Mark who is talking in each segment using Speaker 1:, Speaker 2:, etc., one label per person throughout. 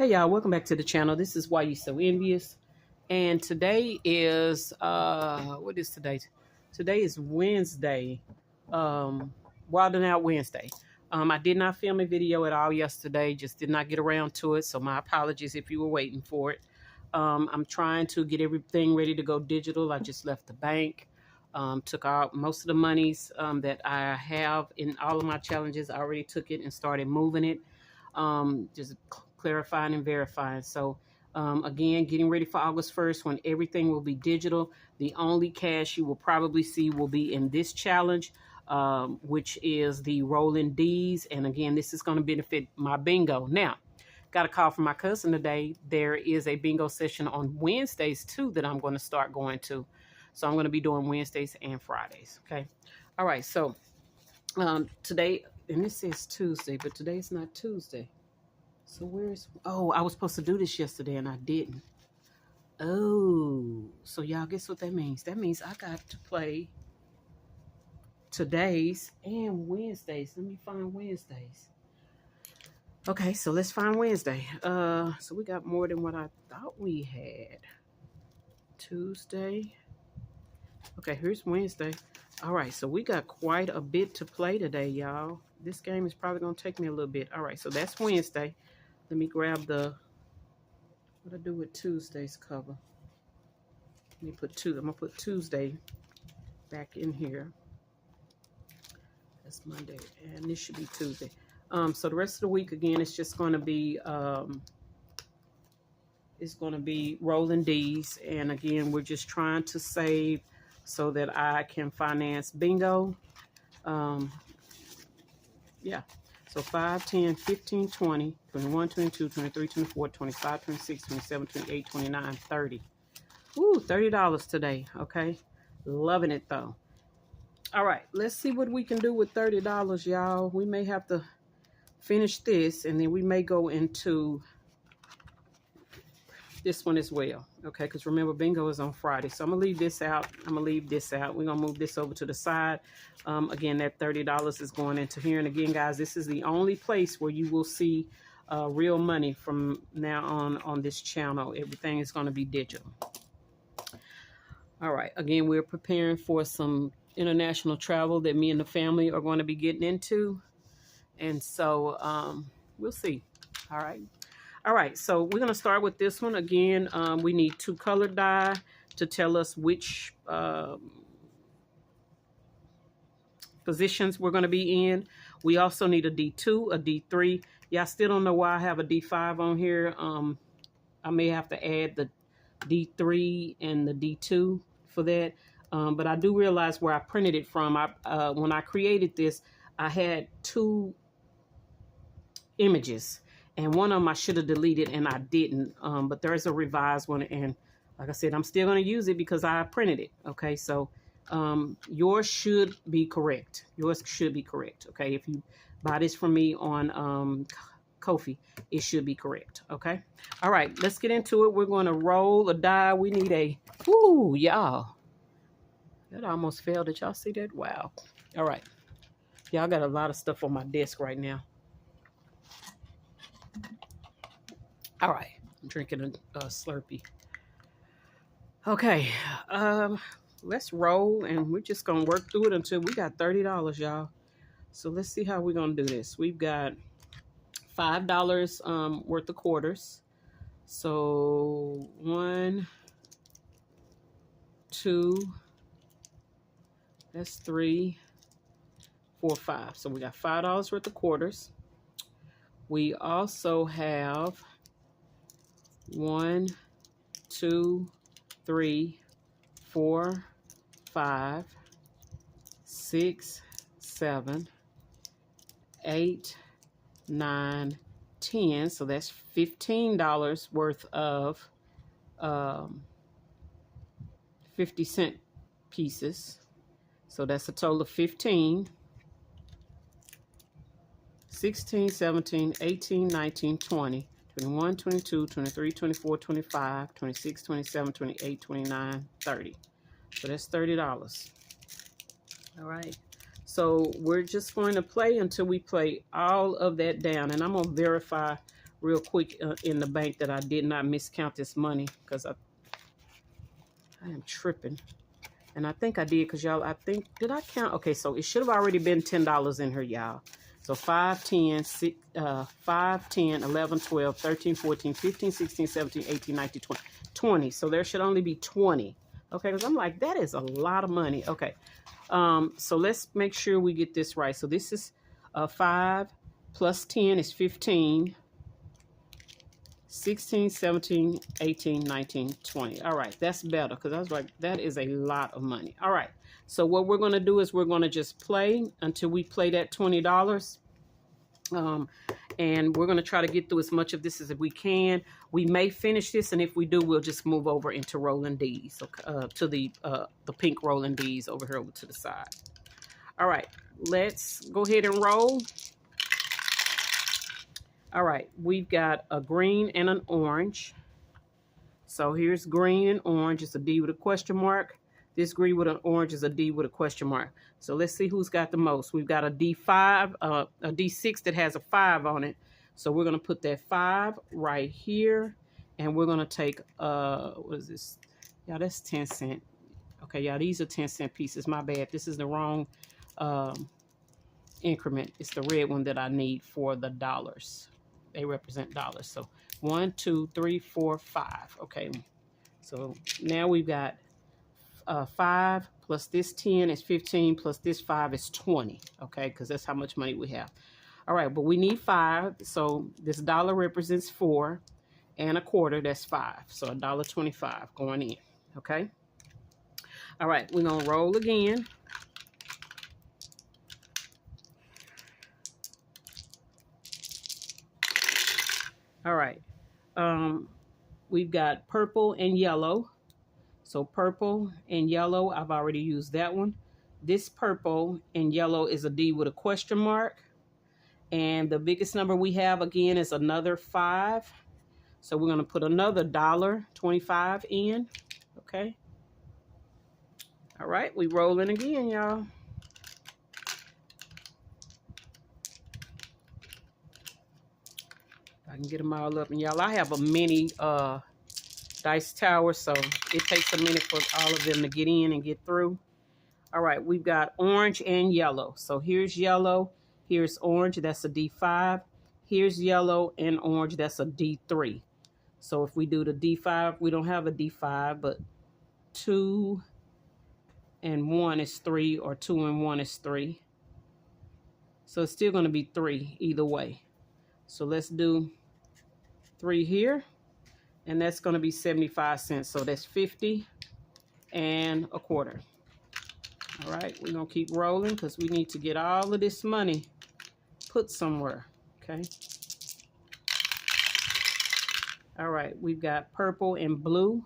Speaker 1: Hey y'all, welcome back to the channel. This is Why You So Envious. And today is what is today? Today is Wednesday. Wild and Out Wednesday. I did not film a video at all yesterday, just did not get around to it. So my apologies if you were waiting for it. I'm trying to get everything ready to go digital. I just left the bank. Took out most of the monies that I have in all of my challenges. I already took it and started moving it. Just clarifying and verifying. So again, getting ready for August 1st when everything will be digital. The only cash you will probably see will be in this challenge, which is the Rollin D's. And again, this is going to benefit my bingo. Now, got a call from my cousin today. There is a bingo session on Wednesdays too that I'm going to start going to. So I'm going to be doing Wednesdays and Fridays. Okay. All right. So today, and this is Tuesday, but today's not Tuesday. So I was supposed to do this yesterday and I didn't. Oh, so y'all guess what that means? That means I got to play today's and Wednesdays. Let me find Wednesdays. Okay, so let's find Wednesday. So we got more than what I thought we had. Tuesday. Okay, here's Wednesday. All right, so we got quite a bit to play today, y'all. This game is probably going to take me a little bit. All right, so that's Wednesday. Let me grab what I do with Tuesday's cover. Let me put I'm going to put Tuesday back in here. That's Monday, and this should be Tuesday. So the rest of the week, again, it's just going to be, Rollin D's. And again, we're just trying to save so that I can finance bingo. Yeah. So 5, 10, 15, 20, 21, 22, 23, 24, 25, 26, 27, 28, 29, 30. Ooh, $30 today. Okay. Loving it though. All right. Let's see what we can do with $30, y'all. We may have to finish this and then we may go into this one as well. Okay. Because remember, bingo is on Friday. So I'm going to leave this out. I'm going to leave this out. We're going to move this over to the side. Again, that $30 is going into here. And again, guys, this is the only place where you will see real money from now on this channel. Everything is going to be digital. All right. Again, we're preparing for some international travel that me and the family are going to be getting into. And so we'll see. All right. All right. So we're going to start with this one. Again, we need 2 colored die to tell us which positions we're going to be in. We also need a D2, a D3. Yeah, I still don't know why I have a D5 on here. I may have to add the D3 and the D2 for that. But I do realize where I printed it from. When I created this, I had 2 images. And one of them I should have deleted and I didn't. But there's a revised one. And like I said, I'm still going to use it because I printed it. Okay, so yours should be correct. Yours should be correct. Okay, if you buy this from me on Ko-fi, it should be correct. Okay, all right, let's get into it. We're going to roll a die. We need y'all. That almost failed. Did y'all see that? Wow. All right, y'all got a lot of stuff on my desk right now. All right, I'm drinking a Slurpee. Okay, let's roll, and we're just going to work through it until we got $30, y'all. So let's see how we're going to do this. We've got $5 worth of quarters. So 1, 2, that's 3, 4, 5. So we got $5 worth of quarters. We also have 1, 2, 3, 4, 5, 6, 7, 8, 9, 10. So that's $15 worth of 50-cent pieces. So that's a total of 15. 16, 17, 18, 19, 20, 21, 22, 23, 24, 25, 26, 27, 28, 29, 30. So that's $30. All right. So we're just going to play until we play all of that down. And I'm going to verify real quick in the bank that I did not miscount this money, because I am tripping. And I think I did, because y'all, I think, did I count? Okay, so it should have already been $10 in here, y'all. So 5, 10, 6, 5, 10, 11, 12, 13, 14, 15, 16, 17, 18, 19, 20. 20. So there should only be 20. Okay, because I'm like, that is a lot of money. Okay, so let's make sure we get this right. So this is 5 plus 10 is 15. 16, 17, 18, 19, 20. All right, that's better, because I was like, that is a lot of money. All right, so what we're going to do is we're going to just play until we play that $20. And we're going to try to get through as much of this as we can. We may finish this, and if we do, we'll just move over into Rollin D's, to the pink Rollin D's over here over to the side. All right, let's go ahead and roll. All right, we've got a green and an orange. So here's green and orange. It's a D with a question mark. This green with an orange is a D with a question mark. So let's see who's got the most. We've got a D5, a D6 that has a 5 on it. So we're going to put that 5 right here. And we're going to take, what is this? Yeah, that's 10 cent. Okay, y'all, these are 10 cent pieces. My bad. This is the wrong increment. It's the red one that I need for the dollars. They represent dollars. So 1, 2, 3, 4, 5. Okay. So now we've got 5 plus this 10 is 15 plus this 5 is 20. Okay, because that's how much money we have. All right, but we need 5. So this dollar represents 4, and a quarter, that's 5. So $1.25 going in. Okay. All right, we're gonna roll again. All right, we've got purple and yellow. So purple and yellow, I've already used that one. This purple and yellow is a D with a question mark. And the biggest number we have again is another 5. So we're gonna put another $1.25 in, okay? All right, we rolling again, y'all. I can get them all up. And y'all, I have a mini dice tower, so it takes a minute for all of them to get in and get through. All right, we've got orange and yellow. So here's yellow, here's orange, that's a D5. Here's yellow and orange, that's a D3. So if we do the D5, we don't have a D5, but 2 and 1 is 3, or 2 and 1 is 3. So it's still going to be 3 either way. So let's do 3 here, and that's going to be 75 cents. So that's 50 and a quarter. All right, we're going to keep rolling because we need to get all of this money put somewhere, okay? All right, we've got purple and blue.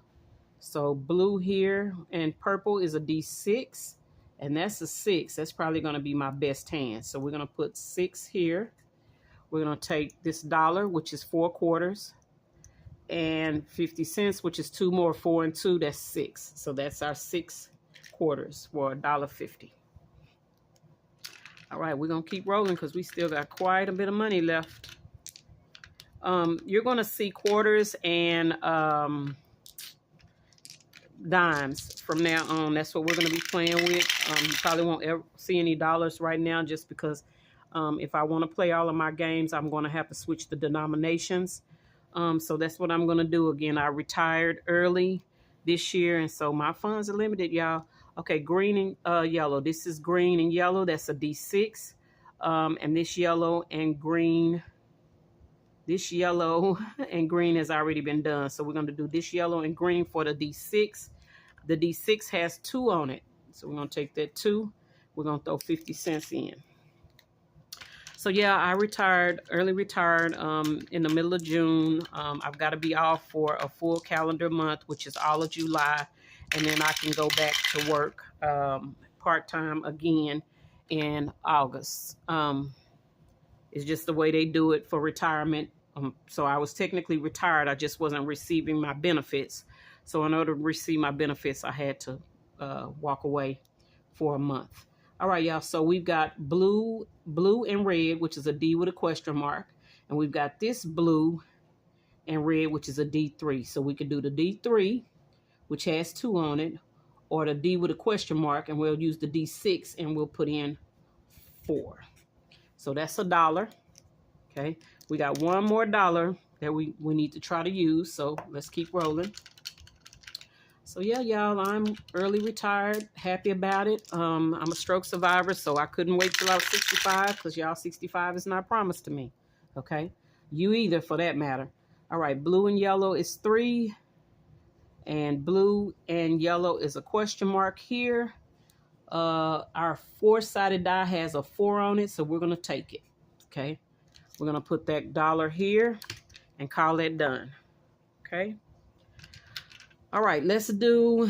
Speaker 1: So blue here and purple is a D6, and that's a 6. That's probably going to be my best hand. So we're going to put 6 here. We're going to take this dollar, which is 4 quarters, and 50 cents, which is 2 more. 4 and 2, that's 6. So that's our 6 quarters for $1.50. All right, we're going to keep rolling because we still got quite a bit of money left. You're going to see quarters and dimes from now on. That's what we're going to be playing with. You probably won't ever see any dollars right now, just because if I want to play all of my games, I'm going to have to switch the denominations. So that's what I'm going to do. Again, I retired early this year, and so my funds are limited, y'all. Okay, green and yellow. This is green and yellow. That's a D6. And this yellow and green, has already been done. So we're going to do this yellow and green for the D6. The D6 has 2 on it. So we're going to take that 2. We're going to throw 50 cents in. So yeah, I early retired in the middle of June. I've got to be off for a full calendar month, which is all of July. And then I can go back to work part-time again in August. It's just the way they do it for retirement. So I was technically retired. I just wasn't receiving my benefits. So in order to receive my benefits, I had to walk away for a month. All right, y'all. So we've got blue and red, which is a D with a question mark. And we've got this blue and red, which is a D3. So we could do the D3, which has 2 on it, or the D with a question mark, and we'll use the D6 and we'll put in 4. So that's $1. Okay, we got one more $1 that we need to try to use. So let's keep rolling. So yeah, y'all, I'm early retired, happy about it. I'm a stroke survivor, so I couldn't wait till I was 65, because y'all, 65 is not promised to me. Okay, you either, for that matter. All right, blue and yellow is 3, and blue and yellow is a question mark here. Our 4-sided die has a 4 on it, so we're gonna take it. Okay, we're gonna put that $1 here and call that done. Okay. All right, let's do.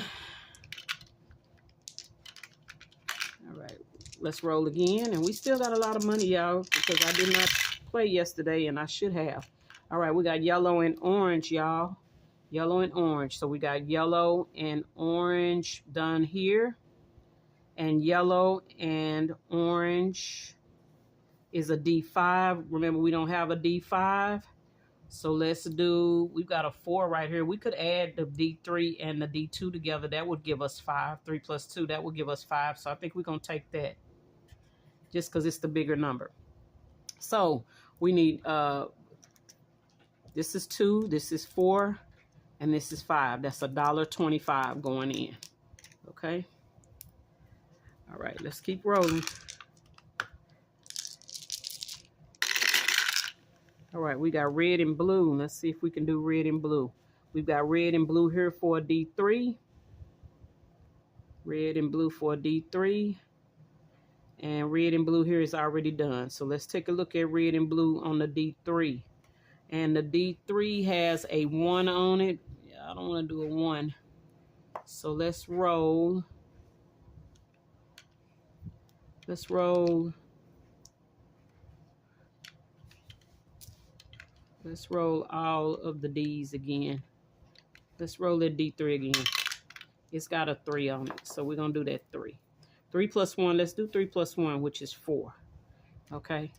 Speaker 1: All right, let's roll again. And we still got a lot of money, y'all, because I did not play yesterday, and I should have. All right, we got yellow and orange, y'all. Yellow and orange. So we got yellow and orange done here. And yellow and orange is a D5. Remember, we don't have a D5. So let's do, we've got a 4 right here. We could add the D3 and the D2 together. That would give us 5. 3 plus 2, that would give us 5. So I think we're going to take that just because it's the bigger number. So we need, this is 2, this is 4, and this is 5. That's $1.25 going in. Okay. All right, let's keep rolling. All right, we got red and blue. Let's see if we can do red and blue. We've got red and blue here for a D3. Red and blue for a D3. And red and blue here is already done. So let's take a look at red and blue on the D3. And the D3 has a 1 on it. Yeah, I don't want to do a 1. So let's roll. Let's roll. Let's roll all of the D's again. Let's roll that D3 again. It's got a 3 on it, so we're going to do that 3. 3 plus 1, let's do 3 plus 1, which is 4. Okay,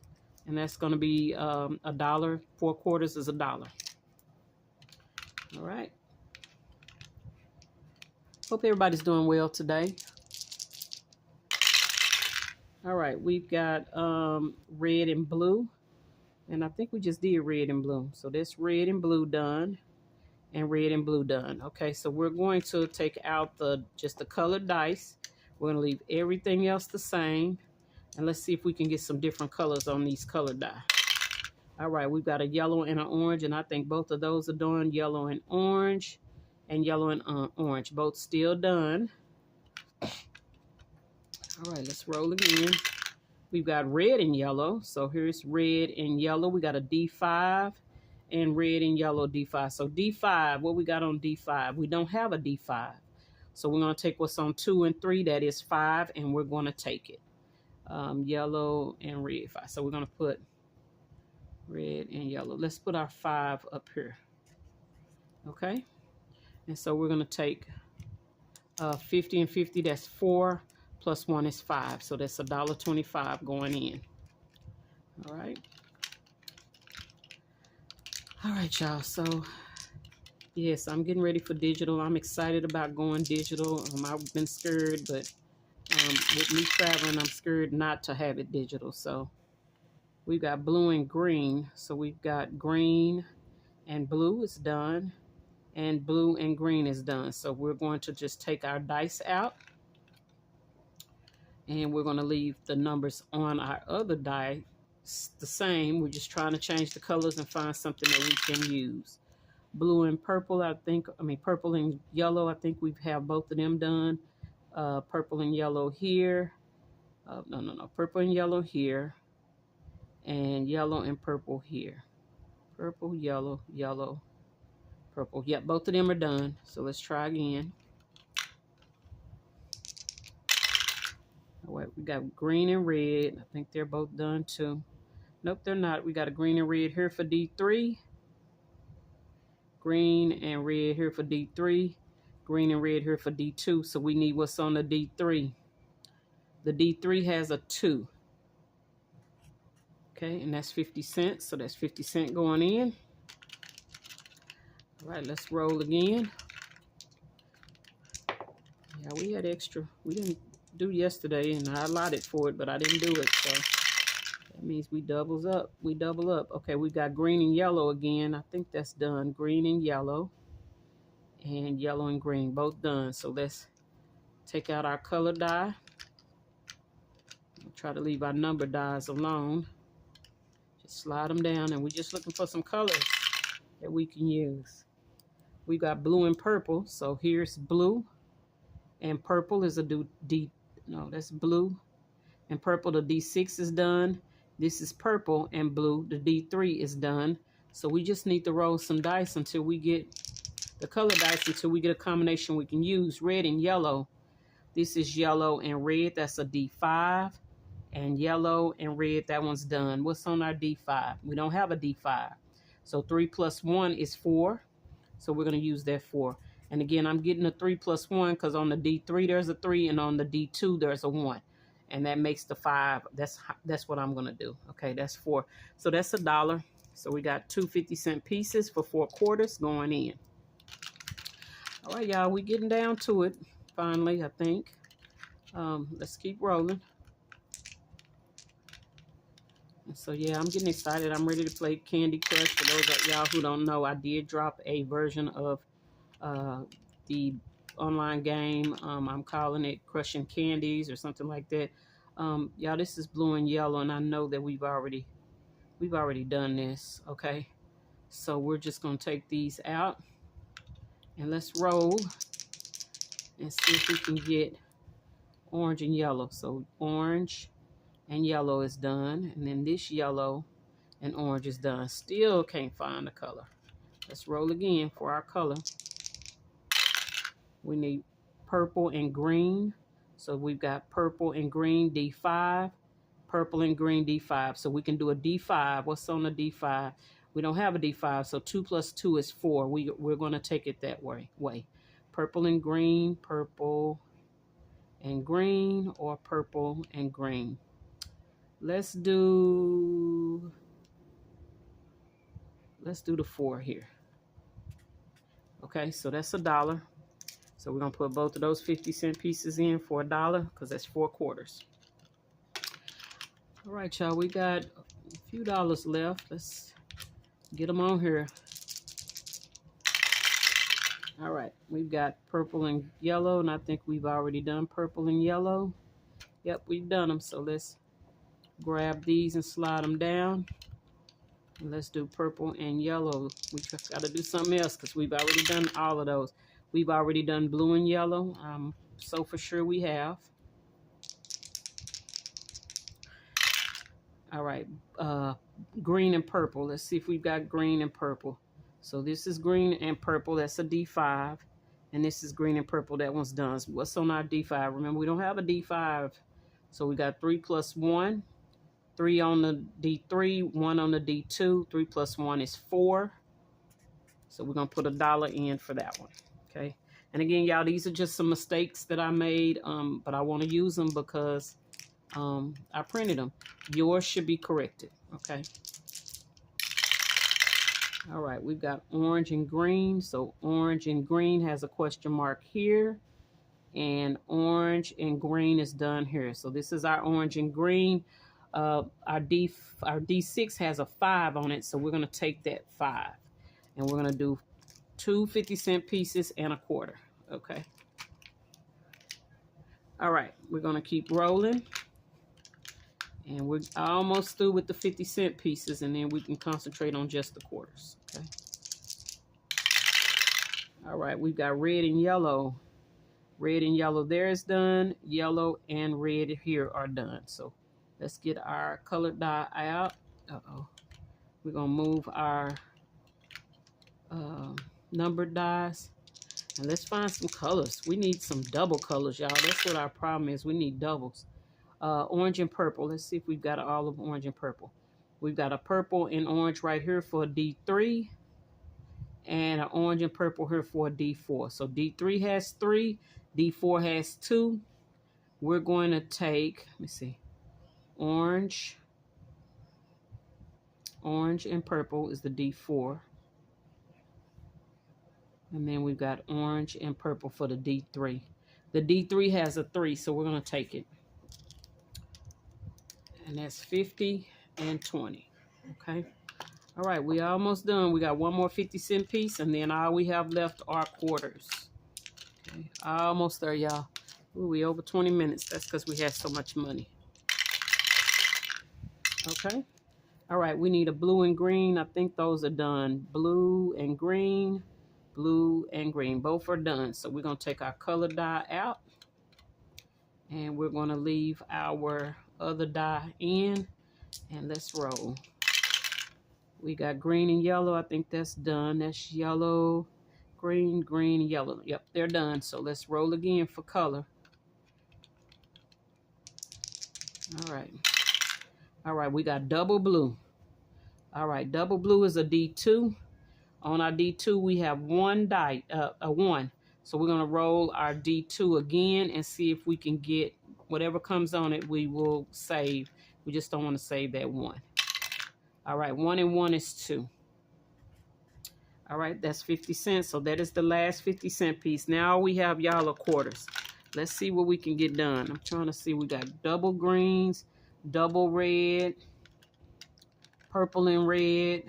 Speaker 1: and that's going to be $1. 4 quarters is $1. All right. Hope everybody's doing well today. All right, we've got red and blue. And I think we just did red and blue. So that's red and blue done. And red and blue done. Okay, so we're going to take out just the colored dice. We're going to leave everything else the same. And let's see if we can get some different colors on these colored die. All right, we've got a yellow and an orange. And I think both of those are done. Yellow and orange. And yellow and orange. Both still done. All right, let's roll again. We've got red and yellow. So here's red and yellow. We got a D5 and red and yellow D5. So D5, what we got on D5? We don't have a D5. So we're going to take what's on 2 and 3. That is 5, and we're going to take it. Yellow and red 5. So we're going to put red and yellow. Let's put our 5 up here. Okay. And so we're going to take 50 and 50. That's 4. Plus 1 is 5. So that's $1.25 going in. All right. All right, y'all. So, yes, I'm getting ready for digital. I'm excited about going digital. I've been scared, but with me traveling, I'm scared not to have it digital. So, we've got blue and green. So, we've got green and blue is done. And blue and green is done. So, we're going to just take our dice out. And we're going to leave the numbers on our other die the same. We're just trying to change the colors and find something that we can use. Blue and purple, purple and yellow, I think we have both of them done. Purple and yellow here. No. Purple and yellow here. And yellow and purple here. Purple, yellow, yellow, purple. Yep, both of them are done. So let's try again. All right, we got green and red. I think they're both done too. Nope, they're not. We got a green and red here for D3. Green and red here for D3. Green and red here for D2. So we need what's on the D3. The D3 has a 2. Okay, and that's 50 cents. So that's 50 cents going in. All right, let's roll again. Yeah, we had extra. We didn't do yesterday, and I allotted for it, but I didn't do it. So that means we doubles up. We double up. Okay, we got green and yellow again. I think that's done. Green and yellow and green, both done. So let's take out our color die. We'll try to leave our number dies alone. Just slide them down, and we're just looking for some colors that we can use. We got blue and purple. So here's blue, and purple is a D. No, that's blue and purple. The D6 is done. This is purple and blue. The D3 is done. So we just need to roll some dice until we get the color dice, until we get a combination we can use. Red and yellow. This is yellow and red. That's a D5. And yellow and red, that one's done. What's on our D5? We don't have a D5. So 3 plus 1 is 4. So we're going to use that 4. And again, I'm getting a 3 plus 1 because on the D3 there's a 3, and on the D2 there's a 1. And that makes the 5. That's what I'm going to do. Okay, that's 4. So that's $1. So we got 2 50-cent pieces for 4 quarters going in. All right, y'all, we getting down to it finally, I think. Let's keep rolling. So yeah, I'm getting excited. I'm ready to play Candy Crush. For those of y'all who don't know, I did drop a version of the online game. I'm calling it Crushing Candies or something like that. Y'all, this is blue and yellow, and I know that we've already done this. Okay, so we're just gonna take these out and let's roll and see if we can get orange and yellow. So orange and yellow is done, and then this yellow and orange is done. Still can't find the color. Let's roll again for our color. We need purple and green. So we've got purple and green, D5, purple and green, D5. So we can do a D5. What's on the D5? We don't have a D5, so 2 plus 2 is 4. We're going to take it that way. Purple and green, or purple and green. Let's do the 4 here. Okay, so that's $1. So we're gonna put both of those 50-cent pieces in for $1 because that's 4 quarters. All right, y'all, we got a few dollars left. Let's get them on here. All right, we've got purple and yellow, and I think we've already done purple and yellow. Yep, we've done them. So let's grab these and slide them down. And let's do purple and yellow. We just got to do something else because we've already done all of those. We've already done blue and yellow. So for sure we have. All right, green and purple. Let's see if we've got green and purple. So this is green and purple. That's a D5. And this is green and purple. That one's done. So what's on our D5? Remember, we don't have a D5. So we got 3 plus 1. 3 on the D3, 1 on the D2. 3 plus 1 is 4. So we're going to put $1 in for that one. Okay. And again, y'all, these are just some mistakes that I made, but I want to use them because I printed them. Yours should be corrected. Okay. All right, we've got orange and green. So orange and green has a question mark here. And orange and green is done here. So this is our orange and green. Our D6 has a 5 on it. So we're going to take that 5. And we're going to do 2 50-cent pieces and a quarter. Okay. All right, we're going to keep rolling. And we're almost through with the 50-cent pieces, and then we can concentrate on just the quarters. Okay. All right, we've got red and yellow. Red and yellow there is done. Yellow and red here are done. So let's get our colored die out. Uh-oh. We're going to move our numbered dies. And let's find some colors. We need some double colors, y'all. That's what our problem is. We need doubles. Orange and purple. Let's see if we've got all of orange and purple. We've got a purple and orange right here for a D3. And an orange and purple here for a D4. So D3 has 3. D4 has 2. We're going to take, let me see, orange Orange and purple is the D4. And then we've got orange and purple for the D3. The D3 has a 3, so we're going to take it. And that's 50 and 20. Okay. All right, we almost done. We got one more 50-cent piece, and then all we have left are quarters. Okay, almost there, y'all. We over 20 minutes. That's because we had so much money. Okay. All right, we need a blue and green. I think those are done. Blue and green. Blue and green. Both are done. So we're going to take our color dye out. And we're going to leave our other dye in. And let's roll. We got green and yellow. I think that's done. That's yellow, green, green, yellow. Yep, they're done. So let's roll again for color. All right. All right, we got double blue. All right, double blue is a D2. On our D2, we have one die, a 1. So we're going to roll our D2 again and see if we can get whatever comes on it, we will save. We just don't want to save that 1. All right, 1 and 1 is 2. All right, that's 50 cents. So that is the last 50-cent piece. Now we have y'all quarters. Let's see what we can get done. I'm trying to see. We got double greens, double red, purple and red,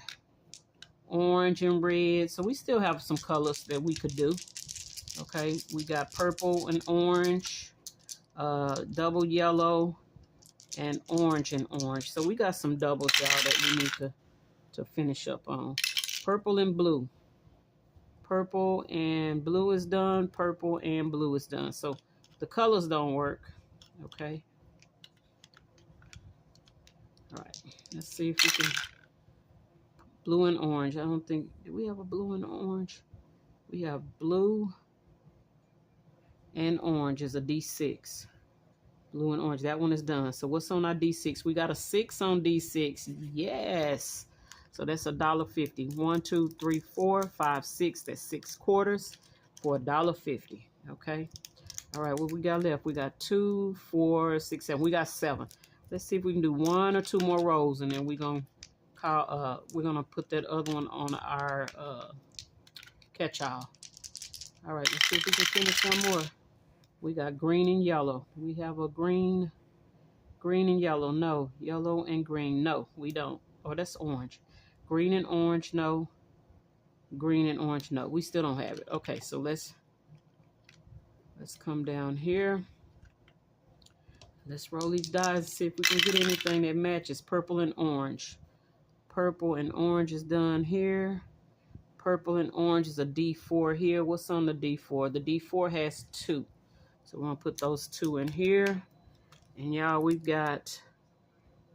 Speaker 1: orange and red. So we still have some colors that we could do. Okay, we got purple and orange, double yellow, and orange and orange. So we got some doubles, y'all, that we need to finish up on. Purple and blue. Purple and blue is done. Purple and blue is done. So the colors don't work. Okay. All right. Let's see if we can. Blue and orange. I don't think. Do we have a blue and orange? We have blue and orange is a D6. Blue and orange. That one is done. So what's on our D6? We got a 6 on D6. Yes. So that's $1.50. 1, 2, 3, 4, 5, 6. That's 6 quarters for $1.50. Okay. All right. What we got left? We got 2, 4, 6, 7. We got 7. Let's see if we can do 1 or 2 more rows, and then we're gonna put that other one on our catch-all. All right. Let's see if we can finish one more. We got green and yellow. We have a green and yellow. No. Yellow and green. No, we don't. Oh, that's orange. Green and orange. No. Green and orange. No. We still don't have it. Okay, so let's come down here. Let's roll these dies and see if we can get anything that matches. Purple and orange. Purple and orange is done here. Purple and orange is a D4 here. What's on the D4? The D4 has 2. So we're going to put those 2 in here. And y'all, we've got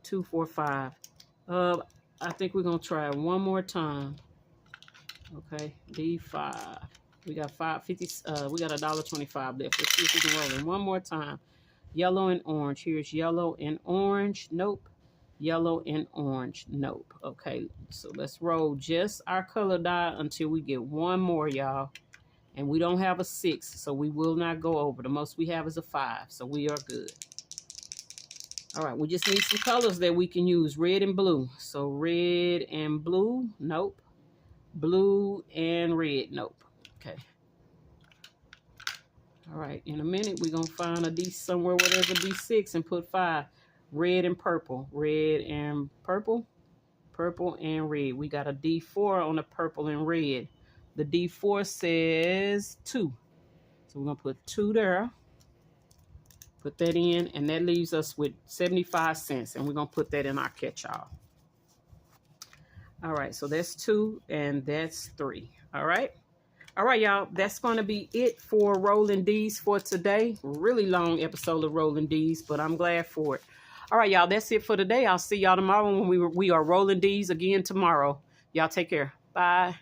Speaker 1: 2, 4, 5. I think we're going to try one more time. Okay, D5. We got we got $1.25 left. Let's see if we can roll in one more time. Yellow and orange. Here's yellow and orange. Nope. Yellow and orange. Nope. Okay, so let's roll just our color dye until we get one more, y'all. And we don't have a 6, so we will not go over. The most we have is a 5, so we are good. All right, we just need some colors that we can use. Red and blue. So red and blue. Nope. Blue and red. Nope. Okay. All right, in a minute, we're going to find a D somewhere where there's a D6 and put 5. Red and purple. Red and purple. Purple and red. We got a D4 on the purple and red. The D4 says 2. So we're going to put 2 there. Put that in, and that leaves us with 75 cents. And we're going to put that in our catch-all. All right, so that's 2, and that's 3. All right. All right, y'all. That's going to be it for Rolling D's for today. Really long episode of Rolling D's, but I'm glad for it. All right, y'all. That's it for today. I'll see y'all tomorrow when we are Rolling D's again tomorrow. Y'all take care. Bye.